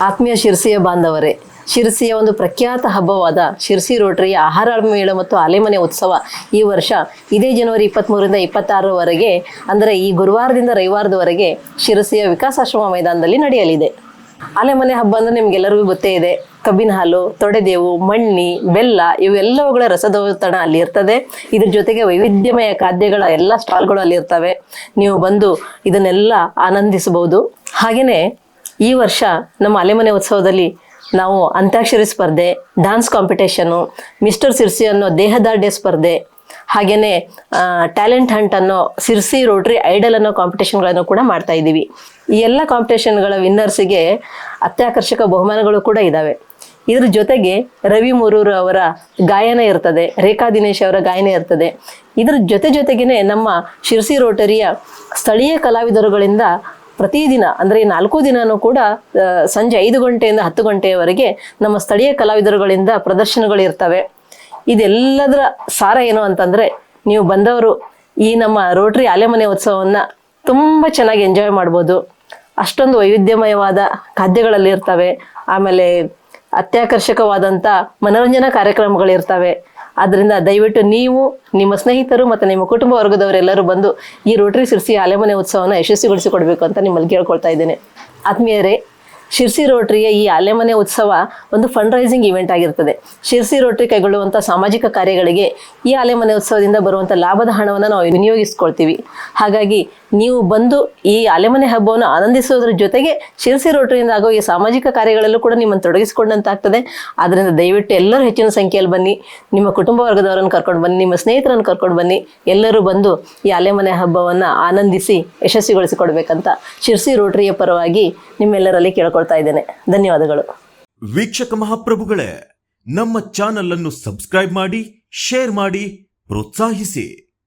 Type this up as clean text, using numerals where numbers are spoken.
ಆತ್ಮೀಯ ಶಿರಸಿಯ ಬಾಂಧವರೇ, ಶಿರಸಿಯ ಒಂದು ಪ್ರಖ್ಯಾತ ಹಬ್ಬವಾದ ಶಿರಸಿ ರೋಟರಿಯ ಆಹಾರ ಮೇಳ ಮತ್ತು ಆಲೆಮನೆ ಉತ್ಸವ ಈ ವರ್ಷ ಇದೇ ಜನವರಿ 23ರಿಂದ 26ರವರೆಗೆ, ಅಂದರೆ ಈ ಗುರುವಾರದಿಂದ ರವಿವಾರದವರೆಗೆ ಶಿರಸಿಯ ವಿಕಾಸಾಶ್ರಮ ಮೈದಾನದಲ್ಲಿ ನಡೆಯಲಿದೆ. ಆಲೆಮನೆ ಹಬ್ಬ ಅಂದರೆ ನಿಮಗೆಲ್ಲರಿಗೂ ಗೊತ್ತೇ ಇದೆ. ಕಬ್ಬಿನ ಹಾಲು, ತೊಡೆದೇವು, ಮಣ್ಣಿ, ಬೆಲ್ಲ ಇವೆಲ್ಲವುಗಳ ರಸದೌತಣ ಅಲ್ಲಿ ಇರ್ತದೆ. ಇದ್ರ ಜೊತೆಗೆ ವೈವಿಧ್ಯಮಯ ಖಾದ್ಯಗಳ ಎಲ್ಲ ಸ್ಟಾಲ್ಗಳು ಅಲ್ಲಿ ಇರ್ತವೆ. ನೀವು ಬಂದು ಇದನ್ನೆಲ್ಲ ಆನಂದಿಸಬಹುದು. ಹಾಗೆಯೇ ಈ ವರ್ಷ ನಮ್ಮ ಆಲೆಮನೆ ಉತ್ಸವದಲ್ಲಿ ನಾವು ಅಂತ್ಯಾಕ್ಷರಿ ಸ್ಪರ್ಧೆ, ಡ್ಯಾನ್ಸ್ ಕಾಂಪಿಟೇಷನು, ಮಿಸ್ಟರ್ ಸಿರ್ಸಿ ಅನ್ನೋ ದೇಹದಾಢ್ಯ ಸ್ಪರ್ಧೆ, ಹಾಗೆಯೇ ಟ್ಯಾಲೆಂಟ್ ಹಂಟ್ ಅನ್ನೋ ಸಿರ್ಸಿ ರೋಟರಿ ಐಡಲ್ ಅನ್ನೋ ಕಾಂಪಿಟೇಷನ್ಗಳನ್ನು ಕೂಡ ಮಾಡ್ತಾ ಇದ್ದೀವಿ. ಈ ಎಲ್ಲ ಕಾಂಪಿಟೇಷನ್ಗಳ ವಿನ್ನರ್ಸಿಗೆ ಅತ್ಯಾಕರ್ಷಕ ಬಹುಮಾನಗಳು ಕೂಡ ಇದ್ದಾವೆ. ಇದ್ರ ಜೊತೆಗೆ ರವಿ ಮುರೂರು ಅವರ ಗಾಯನ ಇರ್ತದೆ, ರೇಖಾ ದಿನೇಶ್ ಅವರ ಗಾಯನ ಇರ್ತದೆ. ಇದ್ರ ಜೊತೆಗೇನೆ ನಮ್ಮ ಶಿರಸಿ ರೋಟರಿಯ ಸ್ಥಳೀಯ ಕಲಾವಿದರುಗಳಿಂದ ಪ್ರತಿದಿನ ಅಂದರೆ 4 ದಿನವೂ ಕೂಡ ಸಂಜೆ 5 ಗಂಟೆಯಿಂದ 10 ಗಂಟೆಯವರೆಗೆ ನಮ್ಮ ಸ್ಥಳೀಯ ಕಲಾವಿದರುಗಳಿಂದ ಪ್ರದರ್ಶನಗಳು ಇರ್ತವೆ. ಇದೆಲ್ಲದರ ಸಾರ ಏನು ಅಂತಂದರೆ, ನೀವು ಬಂದವರು ಈ ನಮ್ಮ ರೋಟರಿ ಆಲೆಮನೆ ಉತ್ಸವವನ್ನು ತುಂಬ ಚೆನ್ನಾಗಿ ಎಂಜಾಯ್ ಮಾಡ್ಬೋದು. ಅಷ್ಟೊಂದು ವೈವಿಧ್ಯಮಯವಾದ ಖಾದ್ಯಗಳಲ್ಲಿ ಇರ್ತವೆ. ಆಮೇಲೆ ಅತ್ಯಾಕರ್ಷಕವಾದಂಥ ಮನೋರಂಜನಾ ಕಾರ್ಯಕ್ರಮಗಳಿರ್ತವೆ. ಆದ್ದರಿಂದ ದಯವಿಟ್ಟು ನೀವು, ನಿಮ್ಮ ಸ್ನೇಹಿತರು ಮತ್ತು ನಿಮ್ಮ ಕುಟುಂಬ ವರ್ಗದವರೆಲ್ಲರೂ ಬಂದು ಈ ರೋಟರಿ ಶಿರಸಿ ಆಲೆಮನೆ ಉತ್ಸವನ ಯಶಸ್ವಿಗೊಳಿಸಿಕೊಡ್ಬೇಕು ಅಂತ ನಿಮ್ಮಲ್ಲಿ ಕೇಳ್ಕೊಳ್ತಾ ಇದ್ದೇನೆ. ಆತ್ಮೀಯರೇ, ಶಿರಸಿ ರೋಟರಿಯ ಈ ಆಲೆಮನೆ ಉತ್ಸವ ಒಂದು ಫಂಡ್ ರೈಸಿಂಗ್ ಇವೆಂಟ್ ಆಗಿರ್ತದೆ. ಶಿರಸಿ ರೋಟರಿ ಕೈಗೊಳ್ಳುವಂಥ ಸಾಮಾಜಿಕ ಕಾರ್ಯಗಳಿಗೆ ಈ ಆಲೆಮನೆ ಉತ್ಸವದಿಂದ ಬರುವಂಥ ಲಾಭದ ಹಣವನ್ನು ನಾವು ವಿನಿಯೋಗಿಸ್ಕೊಳ್ತೀವಿ. ಹಾಗಾಗಿ ನೀವು ಬಂದು ಈ ಆಲೆಮನೆ ಹಬ್ಬವನ್ನು ಆನಂದಿಸೋದ್ರ ಜೊತೆಗೆ ಶಿರಸಿ ರೋಟರಿಯಿಂದ ಆಗೋ ಈ ಸಾಮಾಜಿಕ ಕಾರ್ಯಗಳಲ್ಲೂ ಕೂಡ ನಿಮ್ಮನ್ನು ತೊಡಗಿಸಿಕೊಂಡಂತಾಗ್ತದೆ. ಆದ್ದರಿಂದ ದಯವಿಟ್ಟು ಎಲ್ಲರೂ ಹೆಚ್ಚಿನ ಸಂಖ್ಯೆಯಲ್ಲಿ ಬನ್ನಿ. ನಿಮ್ಮ ಕುಟುಂಬ ವರ್ಗದವರನ್ನು ಕರ್ಕೊಂಡು ಬನ್ನಿ, ನಿಮ್ಮ ಸ್ನೇಹಿತರನ್ನು ಕರ್ಕೊಂಡು ಬನ್ನಿ. ಎಲ್ಲರೂ ಬಂದು ಈ ಆಲೆಮನೆ ಹಬ್ಬವನ್ನು ಆನಂದಿಸಿ ಯಶಸ್ವಿಗೊಳಿಸಿಕೊಡ್ಬೇಕಂತ ಶಿರಸಿ ರೋಟರಿಯ ಪರವಾಗಿ ನಿಮ್ಮೆಲ್ಲರಲ್ಲಿ ಕೇಳ್ಕೊಳ್ತಾ ಇದ್ದೇನೆ. ಧನ್ಯವಾದಗಳು. ವೀಕ್ಷಕ ಮಹಾಪ್ರಭುಗಳೇ, ನಮ್ಮ ಚಾನಲ್ ಅನ್ನು ಸಬ್ಸ್ಕ್ರೈಬ್ ಮಾಡಿ, ಶೇರ್ ಮಾಡಿ, ಪ್ರೋತ್ಸಾಹಿಸಿ.